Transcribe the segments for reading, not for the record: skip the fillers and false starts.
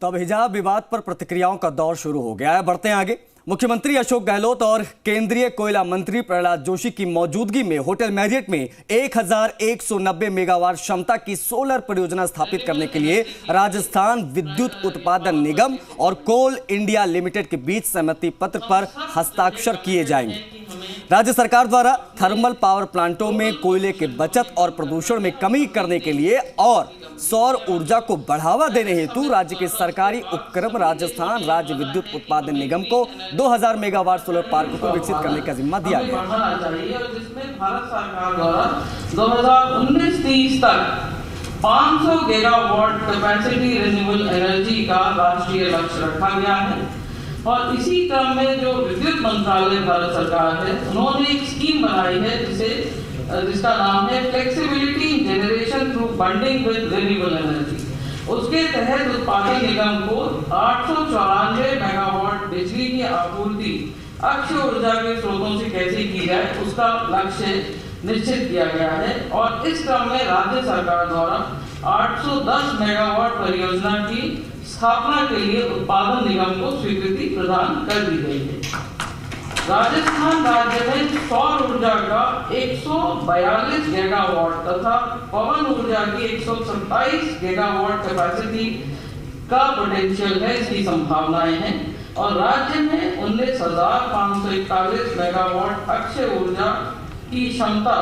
तो अब हिजाब विवाद पर प्रतिक्रियाओं का दौर शुरू हो गया है। बढ़ते हैं आगे। मुख्यमंत्री अशोक गहलोत और केंद्रीय कोयला मंत्री प्रहलाद जोशी की मौजूदगी में होटल मैरियट में 1190 मेगावाट क्षमता की सोलर परियोजना स्थापित करने के लिए राजस्थान विद्युत उत्पादन निगम और कोल इंडिया लिमिटेड के बीच सहमति पत्र पर हस्ताक्षर किए जाएंगे। राज्य सरकार द्वारा थर्मल पावर प्लांटों में कोयले के बचत और प्रदूषण में कमी करने के लिए और सौर ऊर्जा को बढ़ावा देने हेतु राज्य के सरकारी उपक्रम राजस्थान राज्य विद्युत उत्पादन निगम को 2000 मेगावाट सोलर पार्क को विकसित करने का जिम्मा दिया गया है। जिसमें भारत सरकार द्वारा 2019-30 तक 500 गीगावाट कैपेसिटी रिन्यूएबल एनर्जी का राष्ट्रीय लक्ष्य रखा गया है। और इसी क्रम में जो विद्युत मंत्रालय भारत सरकार है, उन्होंने एक स्कीम बनाई है जिसका नाम है flexibility generation through bunding with renewable energy. उसके तहत उत्पादन निगम को 894 मेगावाट बिजली की आपूर्ति अक्षय ऊर्जा के स्रोतों से कैसे की जाए, उसका लक्ष्य निश्चित किया गया है। और इस क्रम में राज्य सरकार द्वारा 810 मेगावाट परियोजना की स्थापना के लिए उत्पादन निगम को स्वीकृति प्रदान कर दी गई है। राजस्थान राज्य में सौर ऊर्जा का 142 गीगावाट तथा पवन ऊर्जा की 127 गीगावाट कैपेसिटी का पोटेंशियल है, इसकी संभावनाएं हैं। और राज्य में 19,541 मेगावाट अक्षय ऊर्जा की क्षमता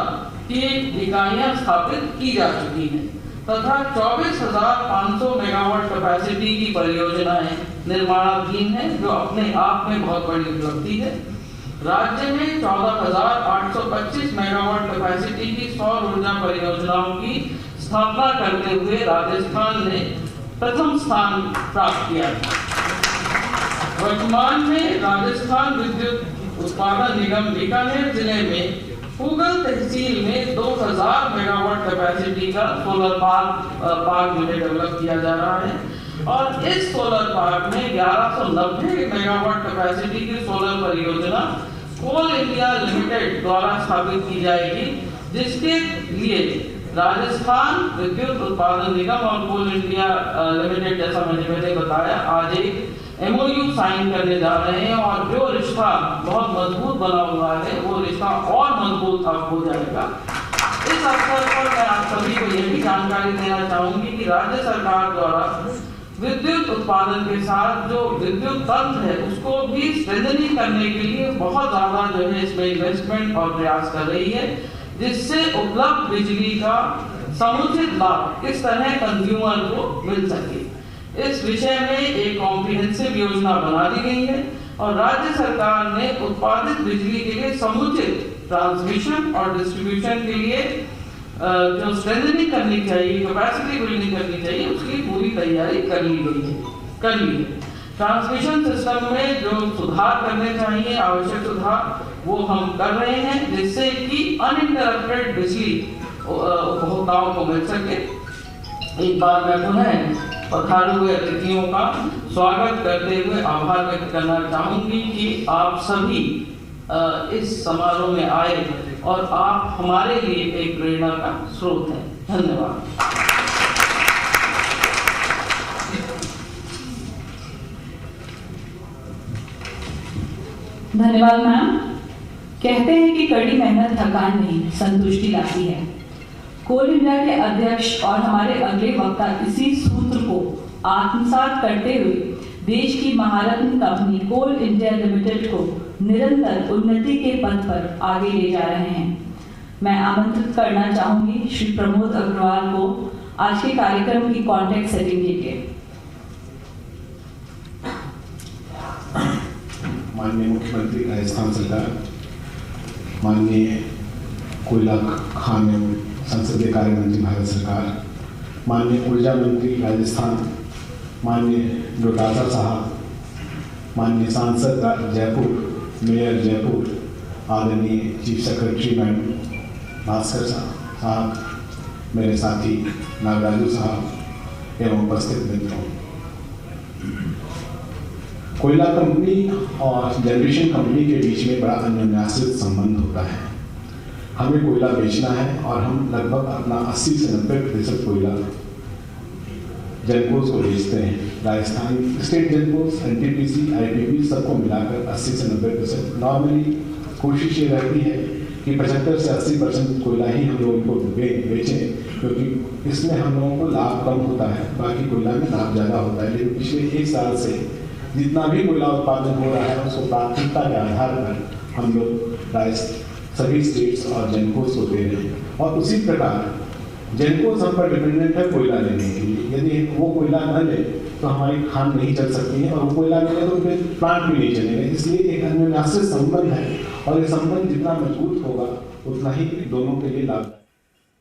की इकाइयां स्थापित की जा चुकी हैं तथा 24,500 मेगावाट कैपेसिटी की परियोजनाएं निर्माणाधीन है, जो अपने आप में बहुत बड़ी उपलब्धि है। राज्य में 14,825 मेगावाट कैपेसिटी की सौर ऊर्जा परियोजनाओं की स्थापना करते हुए राजस्थान ने प्रथम स्थान प्राप्त किया है। वर्तमान में राजस्थान विद्युत उत्पादन निगम बीकानेर जिले में पूगल तहसील में 2000 मेगावाट कैपेसिटी का सोलर पार्क जो है डेवलप किया जा रहा है। और इस सोलर पार्क में 1190 मेगावाट कैपेसिटी की सोलर परियोजना कोल इंडिया लिमिटेड द्वारा स्थापित की जाएगी, जिसके लिए राजस्थान विद्युत उत्पादन निगम और कोल इंडिया लिमिटेड, जैसा मैंने पहले बताया, आज एक MOU साइन करने जा रहे हैं। और जो रिश्ता बहुत मजबूत बना हुआ है, वो रिश्ता और मजबूत अब हो जाएगा। इस अवसर पर मैं आप सभी को यह भी जानकारी देना चाहूंगी कि राज्य सरकार द्वारा विद्युत उत्पादन के साथ जो विद्युत तंत्र है, उसको भी स्ट्रेंथनिंग करने के लिए बहुत ज्यादा जो है इसमें इन्वेस्टमेंट और प्रयास कर रही है, जिससे उपलब्ध बिजली का समुचित लाभ किस तरह कंज्यूमर को मिल सके। इस विषय में एक कॉम्प्रिहेंसिव योजना बना दी गई है और राज्य सरकार ने उत्पादित बिजली के लिए समुचित ट्रांसमिशन और डिस्ट्रीब्यूशन के लिए जो स्ट्रेंथनिंग करनी चाहिए, कैपेसिटी बिल्डिंग करनी चाहिए, उसकी पूरी तैयारी कर ली है। ट्रांसमिशन सिस्टम में जो सुधार करने चाहिए, आवश्यक सुधार, वो हम कर रहे हैं, जिससे कि अनइंटरप्टेड बिजली उपभोक्ताओं को मिल सके। एक बार मैं पुनः पधारे हुए अतिथियों का स्वागत करते हुए आभार व्यक्त करना चाहूंगी कि आप सभी इस समारोह में आए और आप हमारे लिए एक प्रेरणा का स्रोत हैं। धन्यवाद। धन्यवाद मैम। कहते हैं कि कड़ी मेहनत थकान नहीं, संतुष्टि लाती है। कोल इंडिया के अध्यक्ष और हमारे अगले वक्ता इसी सूत्र को आत्मसात करते हुए देश की महारत्न कंपनी कोल इंडिया लिमिटेड को निरंतर उन्नति के पथ पर आगे ले जा रहे हैं। मैं आमंत्रित करना चाहूंगी श्री प्रमोद अग्रवाल को आज के कार्यक्रम की कॉन्टेक्स्ट सेटिंग के लिए। माननीय मुख्यमंत्री राजस्थान सरकार, माननीय कोयला खान एवं संसदीय कार्य मंत्री भारत सरकार, माननीय ऊर्जा मंत्री राजस्थान, माननीय डोटासरा साहब, माननीय सांसद जयपुर, मेयर जयपुर, आदरणीय चीफ सेक्रेटरी मैडम भास्कर साहब, मेरे साथी नागराजू साहब एवं उपस्थित मित्रों, कोयला कंपनी और जनरेशन कंपनी के बीच में बड़ा अन्योन्याश्रित संबंध होता है। हमें कोयला बेचना है और हम लगभग अपना 80 से 90% कोयला जनकोस को बेचते हैं। Rajasthan state gencos, NTPC, IPP सबको मिलाकर 80 से 90%। नॉर्मली कोशिश ये रहती है कि 75 से 80% कोयला ही हम लोग इनको बेचें, क्योंकि इसमें हम लोगों को लाभ कम होता है, बाकी कोयला में लाभ ज़्यादा होता है। लेकिन पिछले 1 साल से जितना भी कोयला उत्पादन हो रहा है उसको प्राथमिकता के आधार पर हम लोग सभी स्टेट्स और जेनकोस को दे रहे हैं। और उसी प्रकार जेनकोस हम पर डिपेंडेंट है कोयला लेने के लिए। यदि वो कोयला न ले तो हमारी खान नहीं चल सकती है, और वो कोयला मिले तो फिर प्लांट भी नहीं चलेंगे। इसलिए एक अन्योन्याश्रित संबंध है, और ये संबंध जितना मजबूत होगा उतना ही दोनों के लिए लाभदायक।